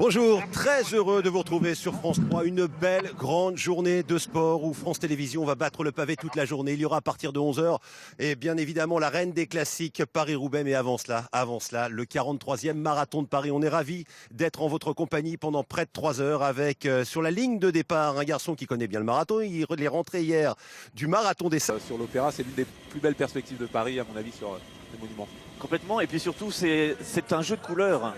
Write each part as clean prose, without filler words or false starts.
Bonjour, très heureux de vous retrouver sur France 3. Une belle, grande journée de sport où France Télévisions va battre le pavé toute la journée. Il y aura à partir de 11 h et bien évidemment la reine des classiques Paris-Roubaix. Mais avant cela, le 43e marathon de Paris. On est ravis d'être en votre compagnie pendant près de 3 heures avec sur la ligne de départ un garçon qui connaît bien le marathon. Il est rentré hier du marathon des Sables. Sur l'Opéra, c'est l'une des plus belles perspectives de Paris à mon avis sur les monuments. Complètement, et puis surtout c'est un jeu de couleurs,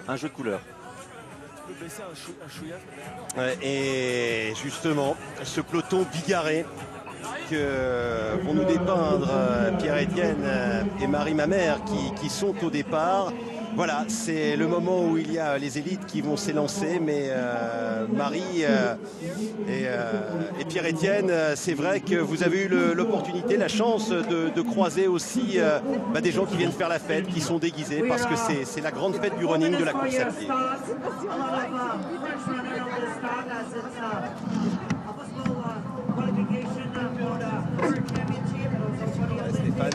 Et justement, ce peloton bigarré que vont nous dépeindre Pierre-Étienne et Marie, ma mère, qui sont au départ. Voilà, c'est le moment où il y a les élites qui vont s'élancer, mais Marie et Pierre-Étienne, c'est vrai que vous avez eu l'opportunité, la chance de croiser aussi des gens qui viennent faire la fête, qui sont déguisés, parce que c'est la grande fête du running, de la course à pied. Stéphane,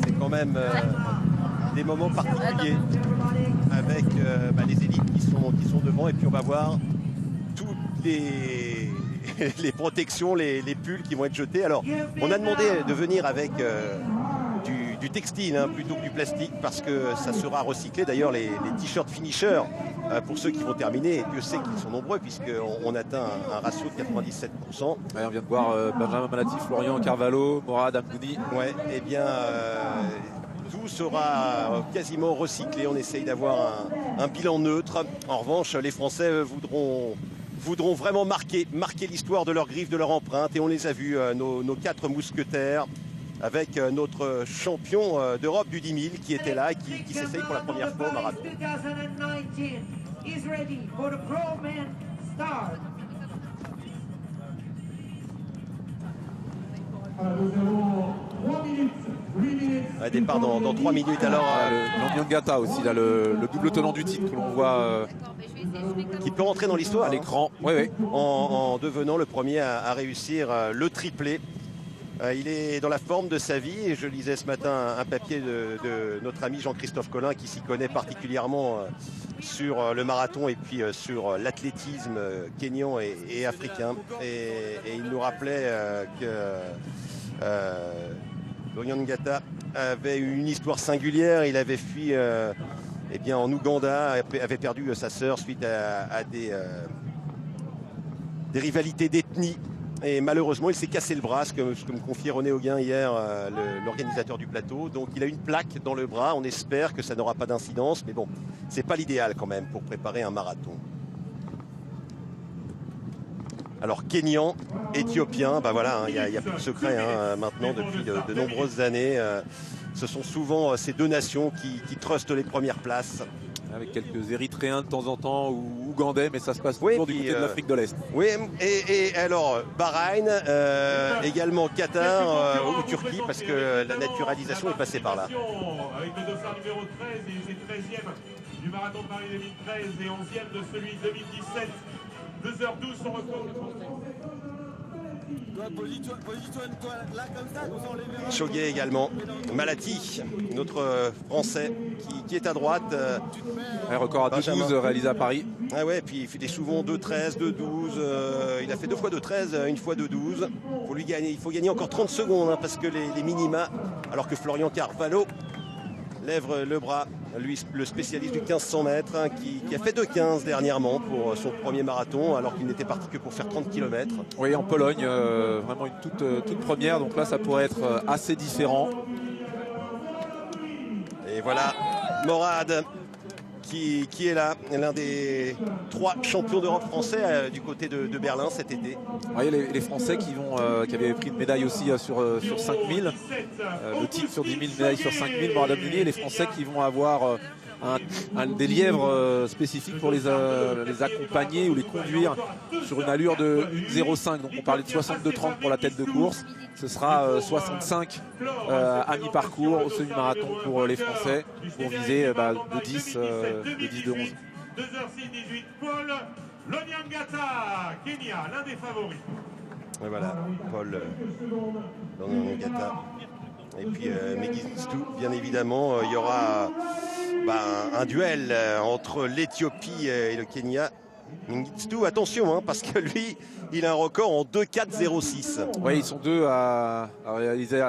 c'est quand même des moments particuliers avec les élites qui sont devant, et puis on va voir toutes les protections, les pulls qui vont être jetés. Alors on a demandé de venir avec du textile plutôt que du plastique, parce que ça sera recyclé. D'ailleurs les t-shirts finishers pour ceux qui vont terminer, et Dieu sait qu'ils sont nombreux puisqu'on atteint un ratio de 97%. Ouais, on vient de voir Benjamin Malati, Florian Carvalho, Morad Amdouni. Ouais, et bien tout sera quasiment recyclé. On essaye d'avoir un bilan neutre. En revanche, les Français voudront vraiment marquer l'histoire de leur griffe, de leur empreinte. Et on les a vus, nos 4 mousquetaires, avec notre champion d'Europe du 10 000 qui était là et qui s'essaye pour la première fois au marathon. Départ dans 3 minutes. Alors L'Ondiangata aussi, là, le double tenant du titre que l'on voit qui peut rentrer dans l'histoire à l'écran, oui. En devenant le premier à réussir le triplé. Il est dans la forme de sa vie, et je lisais ce matin un papier de notre ami Jean-Christophe Collin, qui s'y connaît particulièrement sur le marathon et puis sur l'athlétisme kényan et africain, et il nous rappelait que Ondiangata avait une histoire singulière. Il avait fui en Ouganda, avait perdu sa sœur suite à des rivalités d'ethnie. Et malheureusement, il s'est cassé le bras, comme me confiait René Auguin hier, l'organisateur du plateau. Donc il a une plaque dans le bras. On espère que ça n'aura pas d'incidence. Mais bon, c'est pas l'idéal quand même pour préparer un marathon. Alors Kényan, Éthiopien, il y a plus de secret maintenant depuis de nombreuses années. Ce sont souvent ces deux nations qui trustent les premières places. Avec quelques Érythréens de temps en temps, ou Ougandais, mais ça se passe toujours du côté de l'Afrique de l'Est. Oui, et alors Bahreïn, également Qatar ou Turquie, parce que la naturalisation est passée par là. Avec le dossard numéro 13, et c'est 13e du marathon de Paris 2013 et 11e de celui 2017. 2h12 son record. Choguet également, Malati, notre Français qui est à droite. Un record à 2h12 réalisé à Paris. Ah ouais, puis il fait souvent 2h13, 2h12. Il a fait 2 fois 2h13, une fois 2h12. Il faut gagner encore 30 secondes parce que les minima, alors que Florian Carvalho lève le bras, lui le spécialiste du 1500 mètres, qui a fait 2h15 dernièrement pour son premier marathon, alors qu'il n'était parti que pour faire 30 km. Oui, en Pologne, vraiment une toute première, donc là ça pourrait être assez différent. Et voilà Morad qui est là, l'un des 3 champions d'Europe français du côté de Berlin cet été. Oui, les Français qui avaient pris une médaille aussi sur 5000, le titre sur 10 000, médaille sur 5000, Morad Amdouni, et les Français qui vont avoir des lièvres spécifiques pour les accompagner ou les conduire sur une allure de 1,05. Donc on parlait de 62,30 pour la tête de course. Ce sera 65 à mi-parcours au semi-marathon pour les Français, pour viser de 10 de 11. 2h06-18, Paul Ondiangata, Kenya, l'un des favoris. Et voilà, Paul Ondiangata. Et puis Mengistu, bien évidemment, il y aura un duel entre l'Éthiopie et le Kenya. Mengistu, attention, hein, parce que lui, il a un record en 2,4,06. Oui, ils sont deux à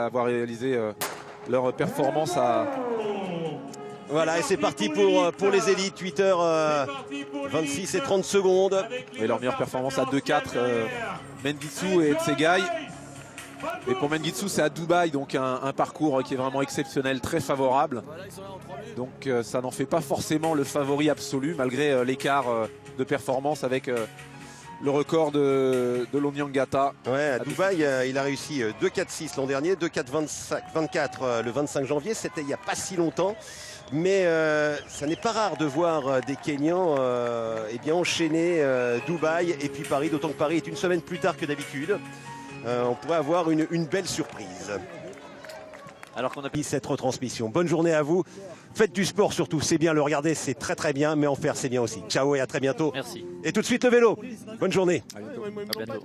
avoir réalisé leur performance à... Voilà, et c'est parti pour les élites, 8h26 et 30 secondes. Et leur meilleure performance à 2,4, Mengistu et Tsegai. Et pour Mengistu, c'est à Dubaï, donc un parcours qui est vraiment exceptionnel, très favorable. Donc ça n'en fait pas forcément le favori absolu, malgré l'écart de performance avec le record de Lonyangata. Ouais, à Dubaï, il a réussi 2,4,6 l'an dernier, 2,4,24 le 25 janvier, c'était il n'y a pas si longtemps. Mais ça n'est pas rare de voir des Kenyans eh bien enchaîner Dubaï et puis Paris, d'autant que Paris est une semaine plus tard que d'habitude. On pourrait avoir une belle surprise. Alors qu'on a cette retransmission. Bonne journée à vous. Faites du sport surtout, c'est bien, le regarder c'est très très bien, mais en faire c'est bien aussi. Ciao et à très bientôt. Merci. Et tout de suite le vélo. Bonne journée. À bientôt. À bientôt.